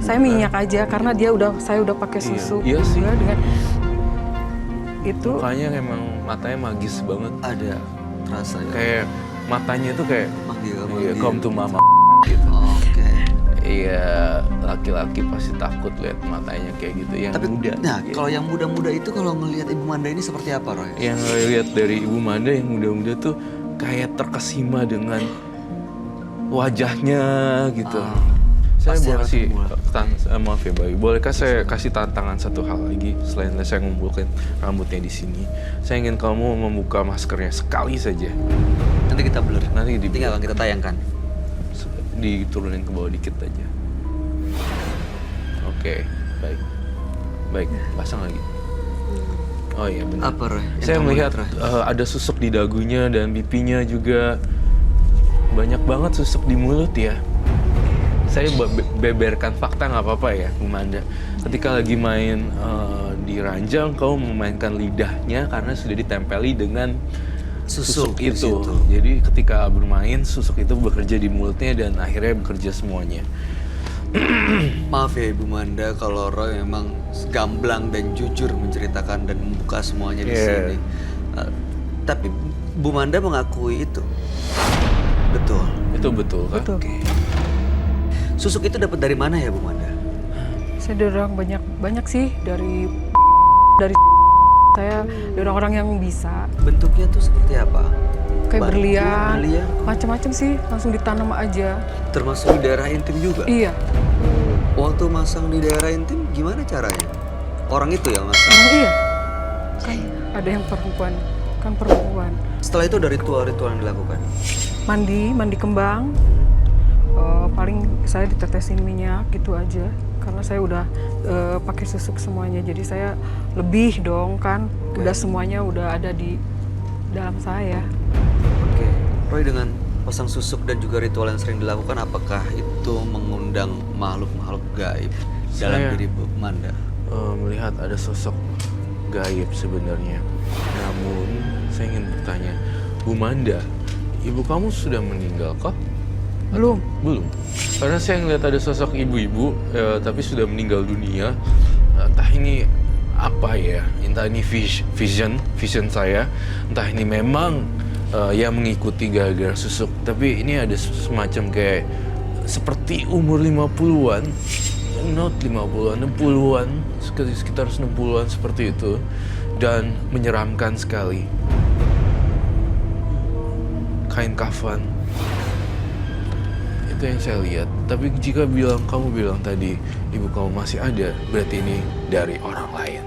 Saya minyak aja karena saya udah pakai susu. Iya sih. Dengan itu Mukanya emang matanya magis banget. Ada terasa ya. Kayak matanya tuh kayak Manggil. come to mama gitu. Oke. Iya, laki-laki pasti takut lihat matanya kayak gitu. Yang Tapi muda. nah, gitu. kalau yang muda-muda itu kalau ngelihat Ibu Manda ini seperti apa, Roy? Yang lihat dari Ibu Manda yang muda-muda tuh kayak terkesima dengan wajahnya gitu. Saya pasti mau akan kasih terbuat. maaf ya Bayu, bolehkah saya kasih tantangan satu hal lagi selain saya ngumpulkan rambutnya di sini? Saya ingin kamu membuka maskernya sekali saja. Nanti kita blur. Nanti Tinggal kita tayangkan. diturunin ke bawah dikit aja. Oke, baik. Baik, pasang lagi. Oh iya benar. Apa, Roy? Yang Saya kamu melihat lihat, Roy? ada susuk di dagunya dan pipinya juga. Banyak banget susuk di mulut ya. Saya beberkan fakta nggak apa-apa ya, Bu Manda. Ketika lagi main di ranjang, kau memainkan lidahnya karena sudah ditempeli dengan susuk di itu. situ. Jadi ketika bermain, susuk itu bekerja di mulutnya dan akhirnya bekerja semuanya. Maaf ya Ibu Manda kalau Roy memang gamblang dan jujur menceritakan dan membuka semuanya di Yeah. sini. Tapi Bu Manda mengakui itu. Betul. Itu betul kan? betul. Susuk itu dapat dari mana ya Bu Manda? Saya dorong banyak sih dari saya dari orang-orang yang bisa Bentuknya tuh seperti apa? kayak Batu, berlian, berlian, macam-macam sih langsung ditanam aja. termasuk di daerah intim juga. Iya, Waktu masang di daerah intim gimana caranya? Orang itu yang masang. iya. Kan ada yang perempuan. Setelah itu ada ritual-ritual yang dilakukan. Mandi kembang. Paling saya ditetesin minyak gitu aja karena saya udah pakai susuk semuanya. Jadi saya lebih dong kan, udah semuanya udah ada di dalam saya. Oke, Roy dengan pasang susuk dan juga ritual yang sering dilakukan, apakah itu mengundang makhluk-makhluk gaib dalam Saya- diri Bu Manda? Melihat ada sosok gaib sebenarnya. Namun saya ingin bertanya, Bu Manda, ibu kamu sudah meninggal kah? Belum. Belum. Karena saya ngeliat ada sosok ibu-ibu tapi sudah meninggal dunia. Entah ini apa ya? Entah ini vision saya. Entah ini memang yang mengikuti gara-gara susuk. Tapi ini ada semacam kayak seperti umur 50-an. Not 50-an, 60-an, sekitar 60-an seperti itu. Dan menyeramkan sekali. Kain kafan. Itu yang saya lihat. Tapi jika kamu bilang tadi ibu kamu masih ada, berarti ini dari orang lain.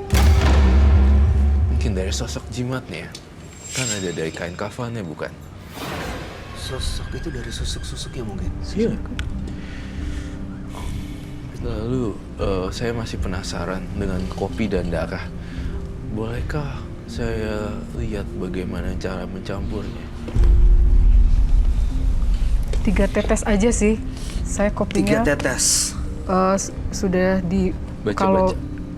Mungkin dari sosok jimatnya. Kan ada dari kain kafannya, bukan? Sosok itu dari susuk-susuknya mungkin? Iya. Lalu saya masih penasaran dengan kopi dan darah. Bolehkah saya lihat bagaimana cara mencampurnya? 3 tetes aja sih. Saya 3 kopinya tetes. sudah di Baca-baca. kalau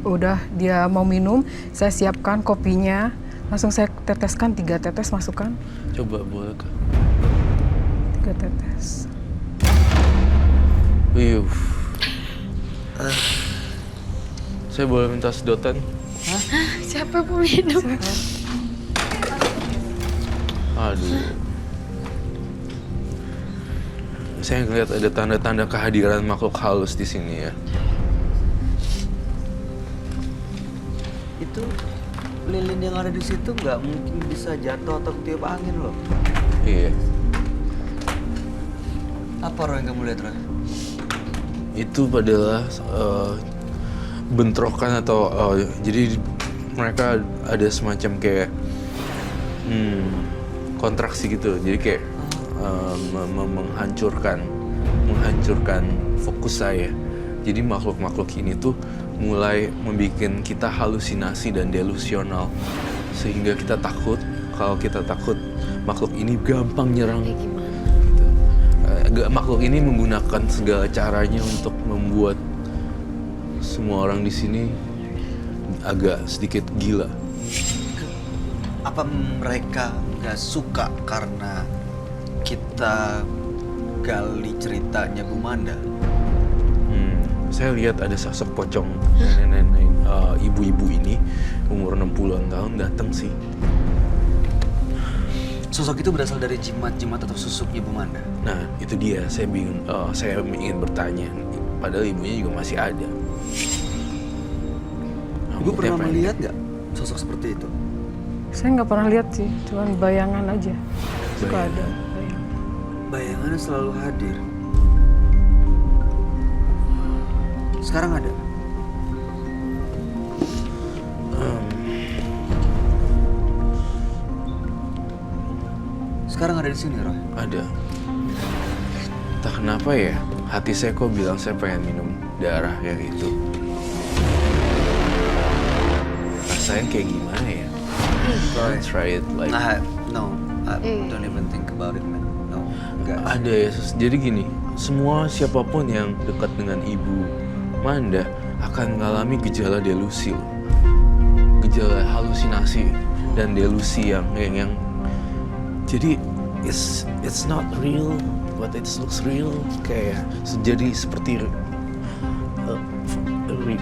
udah dia mau minum, saya siapkan kopinya, langsung saya teteskan 3 tetes masukkan. Coba bolehkah? 3 tetes. Wih. Saya boleh minta sedotan? Siapa peminum? Aduh. Saya ngeliat ada tanda-tanda kehadiran makhluk halus di sini ya. Itu lilin yang ada di situ nggak mungkin bisa jatuh atau ketiup angin loh. Iya. Apa Roy yang kamu lihat, Roy? Itu adalah bentrokan atau jadi mereka ada semacam kayak kontraksi gitu. Jadi kayak menghancurkan fokus saya. Jadi makhluk-makhluk ini tuh mulai membuat kita halusinasi dan delusional sehingga kita takut. Kalau kita takut, makhluk ini gampang nyerang. Kayak gimana? Gitu. Makhluk ini menggunakan segala caranya untuk membuat semua orang di sini agak sedikit gila. Apa mereka nggak suka karena kita gali ceritanya Bu Manda? saya lihat ada sosok pocong nenek-nenek, ibu-ibu ini umur 60-an tahun datang sih. Sosok itu berasal dari jimat-jimat atau susuk Ibu Manda? Nah, itu dia. Saya bingung. Saya ingin bertanya. Padahal ibunya juga masih ada. Ibu pernah melihat nggak sosok seperti itu? Saya nggak pernah lihat sih, cuman bayangan aja. Suka Bayangan. ada bayangan. Bayangannya selalu hadir. Sekarang ada? Sekarang ada di sini, Roy? Ada. Entah kenapa ya, hati saya kok bilang saya pengen minum darah yang itu. Rasanya kayak gimana ya? Roy. Try it like... No, don't even think about it, man. No, enggak. Ada ya, jadi gini, semua siapapun yang dekat dengan Ibu Manda akan mengalami gejala delusi, gejala halusinasi dan delusi yang jadi it's not real, but it looks real, kayak jadi seperti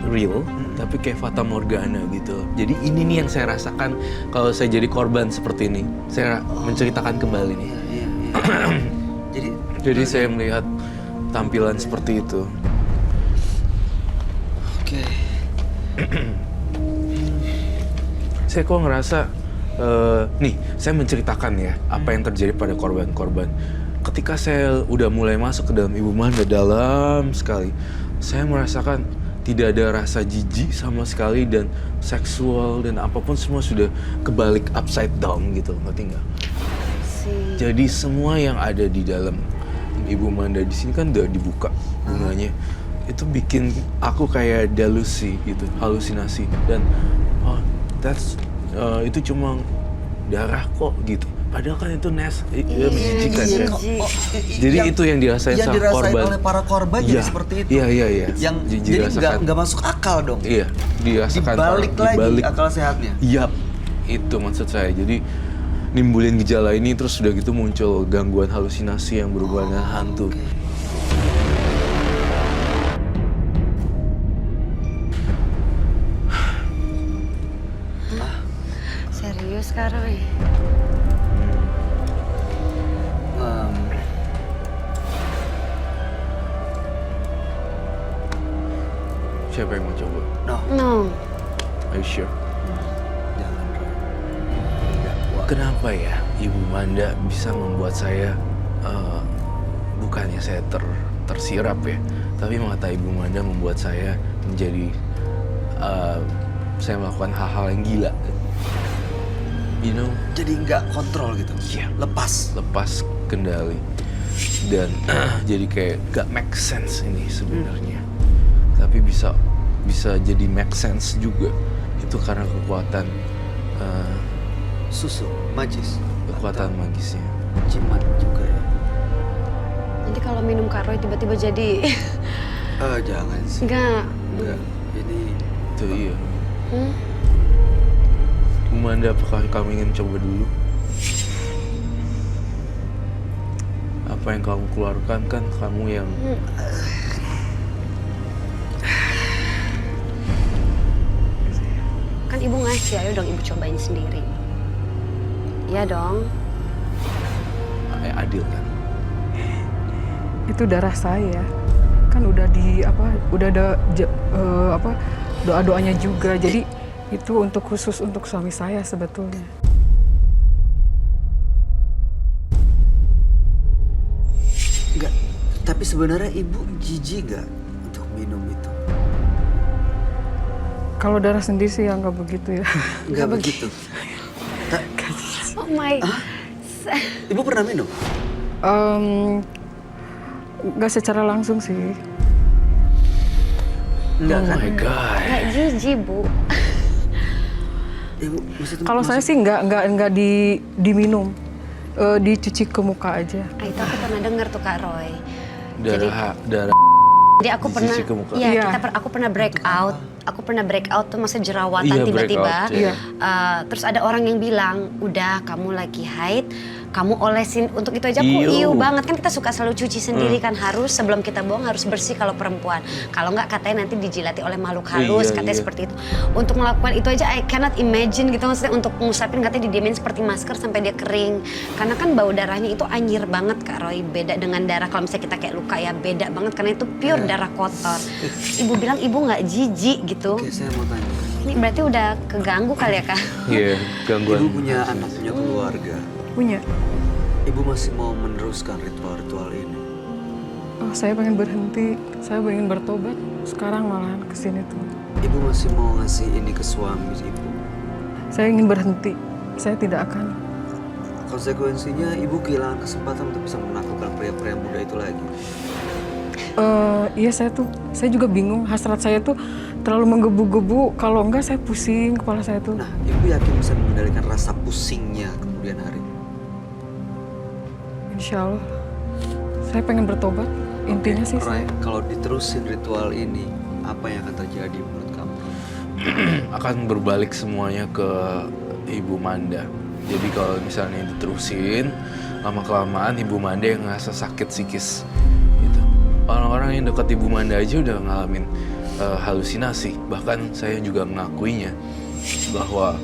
real, tapi kayak fata morgana gitu. Jadi ini nih yang saya rasakan kalau saya jadi korban seperti ini. Saya menceritakan kembali nih. Iya. Jadi saya melihat tampilan seperti itu. Oke. Saya kok ngerasa, nih saya menceritakan ya apa yang terjadi pada korban-korban. Ketika saya udah mulai masuk ke dalam Ibu Manda dalam sekali, saya merasakan tidak ada rasa jijik sama sekali dan seksual dan apapun semua sudah kebalik upside down gitu, ngerti nggak? Jadi semua yang ada di dalam Ibu Manda di sini kan udah dibuka bunganya. Itu bikin aku kayak delusi gitu, halusinasi dan itu cuma darah kok gitu. Padahal kan itu menjijikan ya. Jadi itu yang dirasain yang sama dirasain korban. oleh para korban jadi seperti itu. Iya. Yang Jadi jadi nggak masuk akal dong. Iya, dirasakan. Dibalik akal sehatnya. Yap, itu maksud saya. Jadi nimbulin gejala ini terus sudah gitu muncul gangguan halusinasi yang berhubungan dengan hantu. Serius Kak Roy? Siapa yang mau coba? No. Are you sure? Jangan, Roy. Nggak kuat. Kenapa ya Ibu Manda bisa membuat saya bukannya saya tersirap ya, tapi mata Ibu Manda membuat saya menjadi saya melakukan hal-hal yang gila. You know? Jadi nggak kontrol gitu. Iya. Lepas. Kendali dan jadi kayak gak make sense ini sebenarnya. Tapi bisa jadi make sense juga. Itu karena kekuatan Susuk, magis. kekuatan magisnya. Jimat juga ya. Jadi kalau minum Kak Roy tiba-tiba jadi... Jangan sih. Enggak. Ini Itu iya. Bu Manda, apakah kamu ingin coba dulu? Apa yang kamu keluarkan kan kamu yang Kan ibu ngasih, ayo dong ibu cobain sendiri. Iya dong. adil kan? Itu darah saya. Kan udah udah ada doa-doanya juga. Jadi itu khusus untuk suami saya sebetulnya. enggak. Tapi sebenarnya ibu jijik nggak untuk minum itu? Kalau darah sendiri sih ya nggak begitu ya. Nggak begitu. Oh my. Ibu pernah minum? Nggak secara langsung sih. Enggak kan? Oh my God. Nggak jijik, Bu. Ibu, maksudnya Kalau saya sih nggak diminum, dicuci ke muka aja. Itu aku pernah dengar tuh Kak Roy. Darah Jadi aku pernah, dicuci ke muka. iya, aku pernah break out. Aku pernah break out tuh masa jerawatan Iya, tiba-tiba. breakout, iya. Terus ada orang yang bilang, udah kamu lagi haid, kamu olesin untuk itu aja aku Iyo. iu banget kan kita suka selalu cuci sendiri kan harus sebelum kita buang harus bersih kalau perempuan. Kalau nggak katanya nanti dijilati oleh makhluk halus Iya, katanya iya. seperti itu. Untuk melakukan itu aja I cannot imagine gitu maksudnya untuk ngusapin katanya didiemin seperti masker sampai dia kering. Karena kan bau darahnya itu anyir banget Kak Roy, beda dengan darah kalau misalnya kita kayak luka ya beda banget karena itu pure darah kotor. Ibu bilang ibu nggak jijik gitu. Oke, saya mau tanya. Ini berarti udah keganggu kali ya Kak? Iya, gangguan. Ibu punya anak, punya keluarga. Punya. Ibu masih mau meneruskan ritual-ritual ini? Oh, saya pengen berhenti, saya pengen bertobat. Sekarang malahan kesini tuh. Ibu masih mau ngasih ini ke suami ibu? Saya ingin berhenti, saya tidak akan. Konsekuensinya ibu kehilangan kesempatan untuk bisa menaklukkan pria-pria muda itu lagi. Iya saya juga bingung. Hasrat saya tuh terlalu menggebu-gebu. Kalau enggak saya pusing kepala saya tuh. Nah, ibu yakin bisa mengendalikan rasa pusingnya kemudian hari? Insya Allah. Saya pengen bertobat. Intinya sih Roy, saya. kalau diterusin ritual ini, apa yang akan terjadi menurut kamu? Akan berbalik semuanya ke Ibu Manda. Jadi kalau misalnya diterusin, lama-kelamaan Ibu Manda yang ngerasa sakit psikis. Gitu. Orang-orang yang dekat Ibu Manda aja udah ngalamin halusinasi. Bahkan saya juga mengakuinya bahwa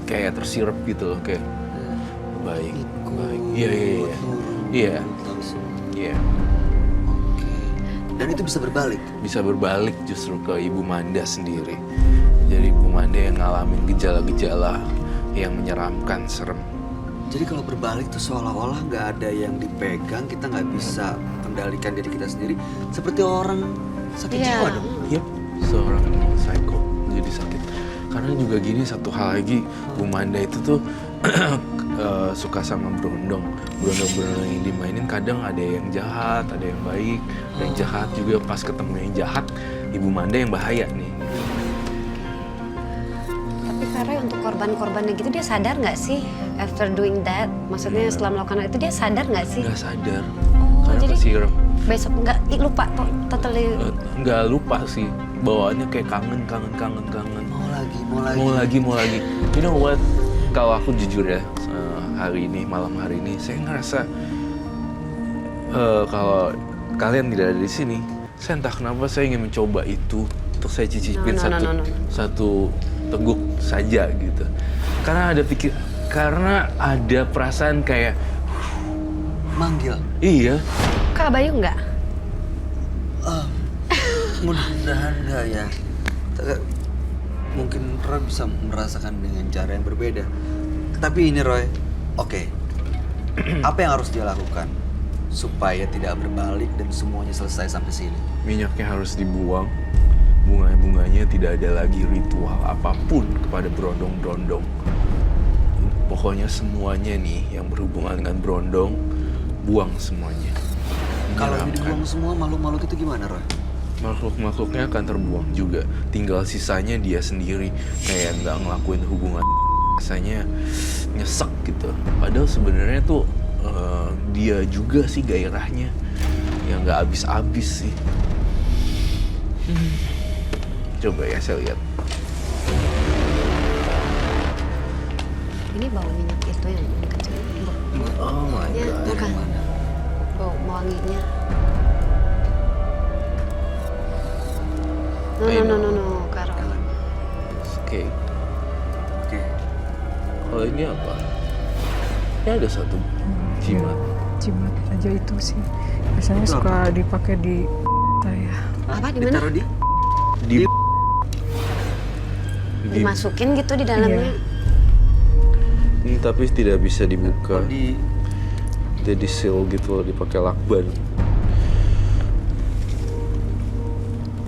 kayak tersirap gitu loh, kayak baik. Iya. Iya. Oke. Dan itu bisa berbalik. Bisa berbalik justru ke Ibu Manda sendiri. Jadi Ibu Manda yang ngalamin gejala-gejala yang menyeramkan, serem. Jadi kalau berbalik tuh seolah-olah nggak ada yang dipegang, kita nggak bisa kendalikan diri kita sendiri. Seperti orang sakit Iya. jiwa dong. Yep, seorang psycho jadi sakit. Karena juga gini, satu hal lagi, Bu Manda itu tuh suka sama berondong. Berondong-berondong yang dimainin kadang ada yang jahat, ada yang baik. Ada yang jahat juga, pas ketemu yang jahat, Ibu Manda yang bahaya nih. Tapi Kak Roy untuk korban-korbannya gitu dia sadar nggak sih after doing that? Maksudnya setelah melakukan itu dia sadar nggak sih? Nggak sadar, Oh, karena jadi kesiram. besok nggak lupa totally. Nggak lupa sih, bawaannya kayak kangen. Mau lagi. You know what? Kalau aku jujur ya, malam hari ini, saya ngerasa kalau kalian tidak ada di sini, saya entah kenapa saya ingin mencoba itu untuk saya cicipin No. satu teguk saja gitu. Karena ada perasaan kayak, Manggil. iya, Kak Bayu nggak? Mudah-mudahan enggak ya. Mungkin Roy bisa merasakan dengan cara yang berbeda. Tapi ini Roy, oke. Apa yang harus dia lakukan supaya tidak berbalik dan semuanya selesai sampai sini? minyaknya harus dibuang, bunga-bunganya tidak ada lagi ritual apapun kepada berondong-berondong. Pokoknya semuanya nih yang berhubungan dengan berondong, buang semuanya. Kalau Menyeramkan. dibuang semua makhluk-makhluk itu gimana Roy? Makhluk-makhluknya akan terbuang juga. Tinggal sisanya dia sendiri, kayak nggak ngelakuin hubungan. Rasanya nyesek gitu. Padahal sebenarnya tuh dia juga sih gairahnya yang nggak habis-habis sih. Coba ya saya lihat. Ini bau minyak itu yang kecil. Oh my Ya, god. bukan. Bau wanginya. No, Kak Roy. Oke. Oke. Kalau ini apa? Ini ada satu jimat. Jimat aja itu sih. Biasanya Itu suka dipakai di saya. Apa, di mana? Ditaruh di? Di Dimasukin gitu di dalamnya. Iya. ini tapi tidak bisa dibuka. Di Jadi seal gitu, dipakai lakban.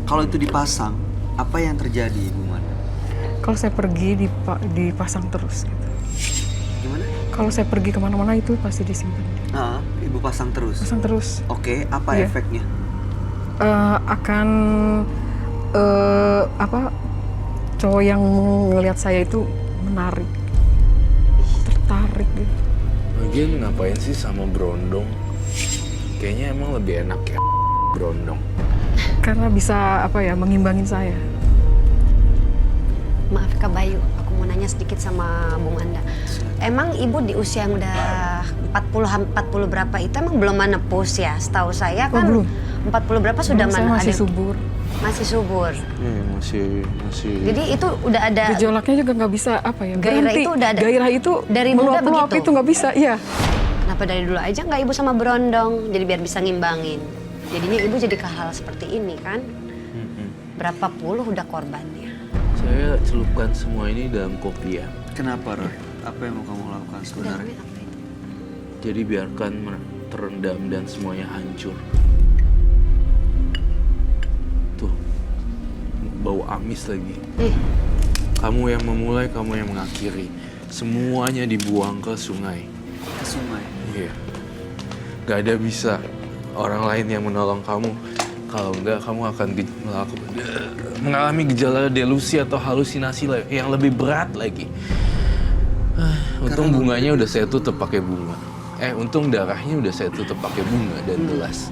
Kalau itu dipasang, apa yang terjadi Ibu Man? Kalau saya pergi dipasang terus. Gitu. Gimana? Kalau saya pergi kemana-mana itu pasti disimpan. Ah, Ibu pasang terus. Pasang terus. Oke, apa Iya. efeknya? Akan cowok yang ngelihat saya itu menarik, tertarik gitu. Lagian ngapain sih sama berondong? Kayaknya emang lebih enak ya berondong. Karena bisa mengimbangin saya. Maaf Kak Bayu, aku mau nanya sedikit sama Bung Anda. Emang ibu di usia yang udah 40 berapa itu emang belum menepus ya. Setahu saya Oh, kan belum. 40 berapa sudah Saya masih ada subur. masih subur. Masih. Jadi itu udah ada Gejolaknya juga nggak bisa apa ya, Gairah berhenti. itu udah ada. Gairah itu Dari muda meluap-meluap begitu? itu nggak bisa, iya. kenapa dari dulu aja nggak ibu sama berondong jadi biar bisa ngimbangin. Jadinya ibu jadi ke hal seperti ini kan. Berapa puluh udah korbannya. Saya celupkan semua ini dalam kopi ya. Kenapa, Roy? Apa yang mau kamu lakukan sebenarnya? Dalamnya apa itu? Jadi biarkan terendam dan semuanya hancur. Tuh, bau amis lagi. Ih, Kamu yang memulai, kamu yang mengakhiri. Semuanya dibuang ke sungai. Ke sungai. Iya. Gak ada bisa orang lain yang menolong kamu. Kalau enggak, kamu akan mengalami gejala delusi atau halusinasi yang lebih berat lagi. Untung bunganya udah saya tutup pakai bunga. Untung darahnya udah saya tutup pakai bunga dan gelas.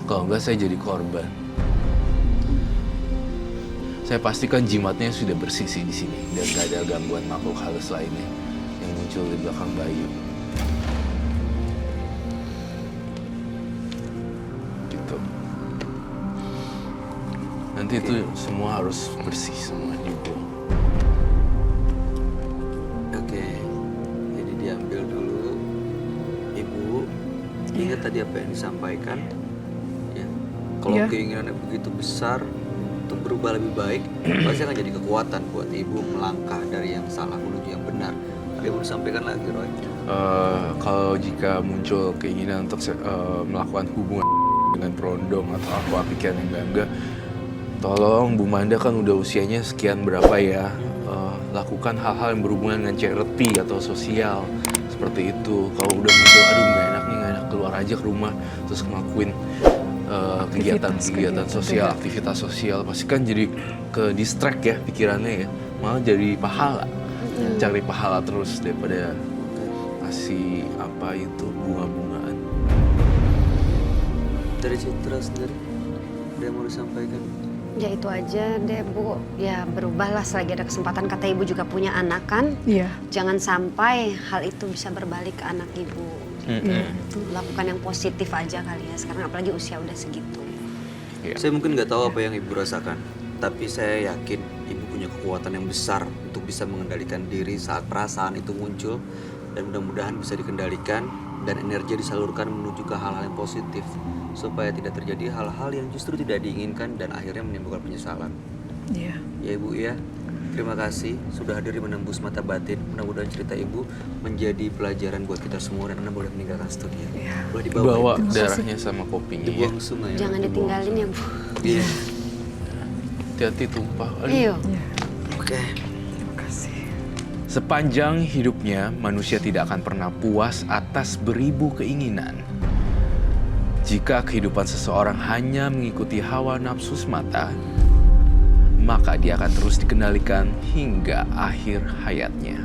Kalau enggak, saya jadi korban. Saya pastikan jimatnya sudah bersisi di sini dan gak ada gangguan makhluk halus lainnya yang muncul di belakang Bayu. Gitu. Nanti itu semua harus bersih, semua dibuang. Oke, jadi diambil dulu. Ibu, ingat tadi apa yang disampaikan? Ya. Kalau Iya. keinginannya begitu besar untuk berubah lebih baik, pasti akan jadi kekuatan buat ibu melangkah dari yang salah menuju yang benar. Ada yang mau disampaikan lagi, Roy? Kalau jika muncul keinginan untuk melakukan hubungan dengan berondong atau apa pikiran yang enggak, tolong Bu Manda kan udah usianya sekian berapa ya, lakukan hal-hal yang berhubungan dengan charity atau sosial seperti itu. Kalau udah muncul, aduh nggak enak nih, nggak enak, keluar aja ke rumah terus ngelakuin kegiatan sosial, aktivitas sosial, pasti kan jadi ke distract ya pikirannya ya, malah jadi pahala, cari pahala terus daripada kasih apa itu bunga-bungaan. Dari Citra sendiri, ada yang mau disampaikan? ya itu aja deh Bu. Ya berubahlah selagi ada kesempatan. Kata ibu juga punya anak kan. Iya. Jangan sampai hal itu bisa berbalik ke anak ibu. Iya. Lakukan yang positif aja kali ya. Sekarang apalagi usia udah segitu. Iya. Saya mungkin nggak tahu apa yang ibu rasakan, tapi saya yakin ibu punya kekuatan yang besar untuk bisa mengendalikan diri saat perasaan itu muncul, dan mudah-mudahan bisa dikendalikan dan energi disalurkan menuju ke hal-hal yang positif supaya tidak terjadi hal-hal yang justru tidak diinginkan dan akhirnya menimbulkan penyesalan. Iya. Ya ibu ya, terima kasih sudah hadir menembus mata batin. Mudah-mudahan cerita ibu menjadi pelajaran buat kita semua dan Anda boleh meninggalkan studio. Iya. Boleh dibawa. Bawa Ibu. darahnya sama kopinya ya. Dibuang sungai. Ya. Jangan ditinggalin ya Bu. Iya. Hati-hati tumpah. Aduh. Iya. Iya. Oke. Terima kasih. Sepanjang hidupnya, manusia tidak akan pernah puas atas beribu keinginan. Jika kehidupan seseorang hanya mengikuti hawa nafsu semata, maka dia akan terus dikendalikan hingga akhir hayatnya.